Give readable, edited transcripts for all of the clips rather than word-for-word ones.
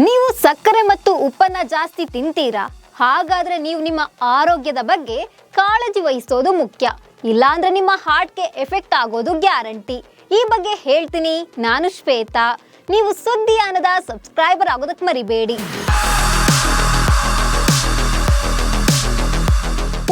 ನೀವು ಸಕ್ಕರೆ ಮತ್ತು ಉಪ್ಪನ್ನ ಜಾಸ್ತಿ ತಿಂತೀರಾ? ಹಾಗಾದ್ರೆ ನೀವು ನಿಮ್ಮ ಆರೋಗ್ಯದ ಬಗ್ಗೆ ಕಾಳಜಿ ವಹಿಸೋದು ಮುಖ್ಯ. ಇಲ್ಲಾಂದ್ರೆ ನಿಮ್ಮ ಹಾರ್ಟ್ಗೆ ಎಫೆಕ್ಟ್ ಆಗೋದು ಗ್ಯಾರಂಟಿ. ಈ ಬಗ್ಗೆ ಹೇಳ್ತೀನಿ. ನಾನು ಶ್ವೇತಾ. ನೀವು ಸುದ್ದಿಯಾನದ ಸಬ್ಸ್ಕ್ರೈಬರ್ ಆಗೋದಕ್ಕೆ ಮರಿಬೇಡಿ.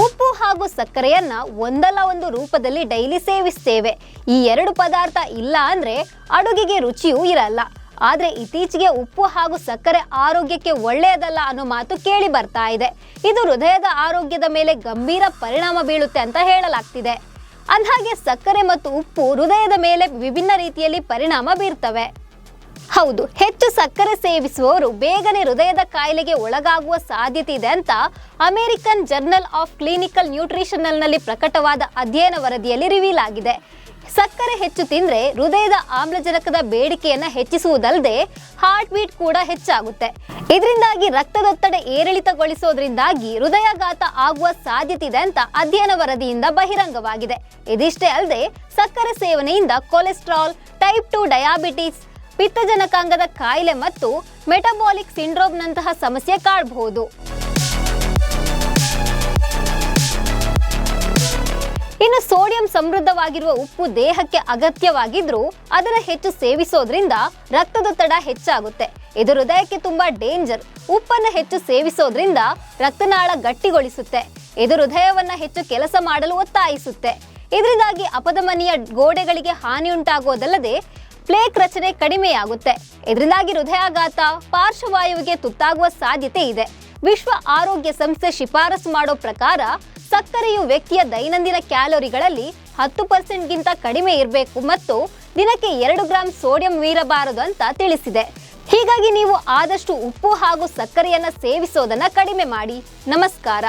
ಉಪ್ಪು ಹಾಗೂ ಸಕ್ಕರೆಯನ್ನ ಒಂದಲ್ಲ ಒಂದು ರೂಪದಲ್ಲಿ ಡೈಲಿ ಸೇವಿಸ್ತೇವೆ. ಈ ಎರಡು ಪದಾರ್ಥ ಇಲ್ಲ ಅಂದ್ರೆ ಅಡುಗೆಗೆ ರುಚಿಯೂ ಇರಲ್ಲ. ಆದ್ರೆ ಇತ್ತೀಚೆಗೆ ಉಪ್ಪು ಹಾಗೂ ಸಕ್ಕರೆ ಆರೋಗ್ಯಕ್ಕೆ ಒಳ್ಳೆಯದಲ್ಲ ಅನ್ನೋ ಮಾತು ಕೇಳಿ ಬರ್ತಾ ಇದೆ. ಇದು ಹೃದಯದ ಆರೋಗ್ಯದ ಮೇಲೆ ಗಂಭೀರ ಪರಿಣಾಮ ಬೀಳುತ್ತೆ ಅಂತ ಹೇಳಲಾಗ್ತಿದೆ. ಅಂದ್ಹಾಗೆ ಸಕ್ಕರೆ ಮತ್ತು ಉಪ್ಪು ಹೃದಯದ ಮೇಲೆ ವಿಭಿನ್ನ ರೀತಿಯಲ್ಲಿ ಪರಿಣಾಮ ಬೀರ್ತವೆ. ಹೌದು, ಹೆಚ್ಚು ಸಕ್ಕರೆ ಸೇವಿಸುವವರು ಬೇಗನೆ ಹೃದಯದ ಕಾಯಿಲೆಗೆ ಒಳಗಾಗುವ ಸಾಧ್ಯತೆ ಇದೆ ಅಂತ ಅಮೆರಿಕನ್ ಜರ್ನಲ್ ಆಫ್ ಕ್ಲಿನಿಕಲ್ ನ್ಯೂಟ್ರಿಷನಲ್ನಲ್ಲಿ ಪ್ರಕಟವಾದ ಅಧ್ಯಯನ ವರದಿಯಲ್ಲಿ ರಿವೀಲ್ ಆಗಿದೆ. ಸಕ್ಕರೆ ಹೆಚ್ಚು ತಿಂದ್ರೆ ಹೃದಯದ ಆಮ್ಲಜನಕದ ಬೇಡಿಕೆಯನ್ನ ಹೆಚ್ಚಿಸುವುದಲ್ಲದೆ ಹಾರ್ಟ್ ಬೀಟ್ ಕೂಡ ಹೆಚ್ಚಾಗುತ್ತೆ. ಇದರಿಂದಾಗಿ ರಕ್ತದೊತ್ತಡ ಏರಿಳಿತಗೊಳಿಸೋದ್ರಿಂದಾಗಿ ಹೃದಯಾಘಾತ ಆಗುವ ಸಾಧ್ಯತೆ ಇದೆ ಅಂತ ಅಧ್ಯಯನ ವರದಿಯಿಂದ ಬಹಿರಂಗವಾಗಿದೆ. ಇದಿಷ್ಟೇ ಅಲ್ಲದೆ ಸಕ್ಕರೆ ಸೇವನೆಯಿಂದ ಕೊಲೆಸ್ಟ್ರಾಲ್, ಟೈಪ್ 2 ಡಯಾಬಿಟಿಸ್, ಪಿತ್ತಜನಕಾಂಗದ ಕಾಯಿಲೆ ಮತ್ತು ಮೆಟಬಾಲಿಕ್ ಸಿಂಡ್ರೋಮ್ನಂತಹ ಸಮಸ್ಯೆ ಕಾಡಬಹುದು. ಇನ್ನು ಸೋಡಿಯಂ ಸಮೃದ್ಧವಾಗಿರುವ ಉಪ್ಪು ದೇಹಕ್ಕೆ ಅಗತ್ಯವಾಗಿದ್ರೂ ಅದರ ಹೆಚ್ಚು ಸೇವಿಸೋದ್ರಿಂದ ರಕ್ತದೊತ್ತಡ ಹೆಚ್ಚಾಗುತ್ತೆ. ಇದು ಹೃದಯಕ್ಕೆ ತುಂಬಾ ಡೇಂಜರ್. ಉಪ್ಪನ್ನು ಹೆಚ್ಚು ಸೇವಿಸೋದ್ರಿಂದ ರಕ್ತನಾಳ ಗಟ್ಟಿಗೊಳಿಸುತ್ತೆ. ಇದು ಹೃದಯವನ್ನ ಹೆಚ್ಚು ಕೆಲಸ ಮಾಡಲು ಒತ್ತಾಯಿಸುತ್ತೆ. ಇದರಿಂದಾಗಿ ಅಪಧಮನಿಯ ಗೋಡೆಗಳಿಗೆ ಹಾನಿಯುಂಟಾಗೋದಲ್ಲದೆ ಪ್ಲೇಕ್ ರಚನೆ ಕಡಿಮೆಯಾಗುತ್ತೆ. ಇದರಿಂದಾಗಿ ಹೃದಯಾಘಾತ, ಪಾರ್ಶ್ವವಾಯುವಿಗೆ ತುತ್ತಾಗುವ ಸಾಧ್ಯತೆ ಇದೆ. ವಿಶ್ವ ಆರೋಗ್ಯ ಸಂಸ್ಥೆ ಶಿಫಾರಸು ಮಾಡೋ ಪ್ರಕಾರ ಸಕ್ಕರೆಯು ವ್ಯಕ್ತಿಯ ದೈನಂದಿನ ಕ್ಯಾಲೋರಿಗಳಲ್ಲಿ 10% ಕಡಿಮೆ ಇರಬೇಕು ಮತ್ತು ದಿನಕ್ಕೆ 2 ಗ್ರಾಂ ಸೋಡಿಯಂ ಮೀರಬಾರದು ಅಂತ ತಿಳಿಸಿದೆ. ಹೀಗಾಗಿ ನೀವು ಆದಷ್ಟು ಉಪ್ಪು ಹಾಗೂ ಸಕ್ಕರೆಯನ್ನ ಸೇವಿಸೋದನ್ನ ಕಡಿಮೆ ಮಾಡಿ. ನಮಸ್ಕಾರ.